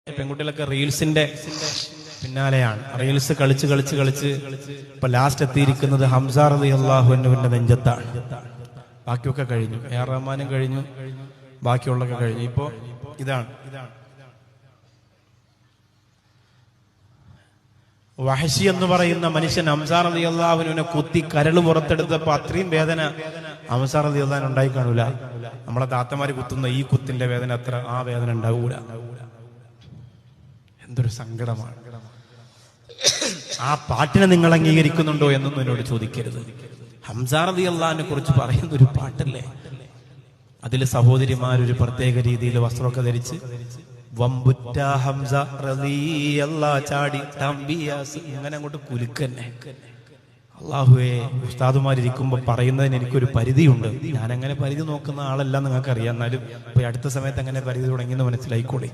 പെൺകുട്ടികളൊക്കെ റീൽസിന്റെ പിന്നാലെയാണ്. റീൽസ് കളിച്ച് ഇപ്പൊ ലാസ്റ്റ് എത്തിയിരിക്കുന്നത് ഹംസ റളിയല്ലാഹു അൻഹുവിന്റെ നെഞ്ചത്താണ്. ബാക്കിയൊക്കെ കഴിഞ്ഞു, എ.ആർ. റഹ്മാനും കഴിഞ്ഞു, ബാക്കിയുള്ളൊക്കെ കഴിഞ്ഞു. ഇപ്പോ ഇതാണ് വഹശി എന്ന് പറയുന്ന മനുഷ്യൻ ഹംസ റളിയല്ലാഹു അൻഹുവിനെ കുത്തി കരൾ പുറത്തെടുത്തപ്പോ അത്രയും വേദന ഹംസ റളിയല്ലാഹു അൻഹു ഉണ്ടായി കാണൂല. നമ്മളെ താത്തമാര് കുത്തുന്ന ഈ കുത്തിന്റെ വേദന അത്ര ആ വേദന ഉണ്ടാവൂല. എന്തൊരു സങ്കടമാണ്. ആ പാട്ടിനെ നിങ്ങൾ അംഗീകരിക്കുന്നുണ്ടോ എന്നൊന്നും എന്നോട് ചോദിക്കരുത്. ഹംസ റളിയല്ലാഹു അൻഹുവിനെ കുറിച്ച് പറയുന്ന ഒരു പാട്ടല്ലേ, അതിൽ സഹോദരിമാരൊരു പ്രത്യേക രീതിയിൽ വസ്ത്രമൊക്കെ ധരിച്ച് വമ്പുറ്റ ഹംസ റളിയല്ലാഹു ചാടി തമ്പിയാസ് ഇങ്ങനെ അങ്ങോട്ട് കുലുക്കന്നെ. അള്ളാഹുവേ, ഉസ്താദുമാരിയ്ക്കുമ്പോ പറയുന്നതിന് എനിക്കൊരു പരിധിയുണ്ട്. ഞാനങ്ങനെ പരിധി നോക്കുന്ന ആളല്ല, നിങ്ങൾക്ക് അറിയാം. എന്നാലും ഇപ്പൊ അടുത്ത സമയത്ത് അങ്ങനെ പരിധി തുടങ്ങിയെന്ന് മനസ്സിലായിക്കോളി.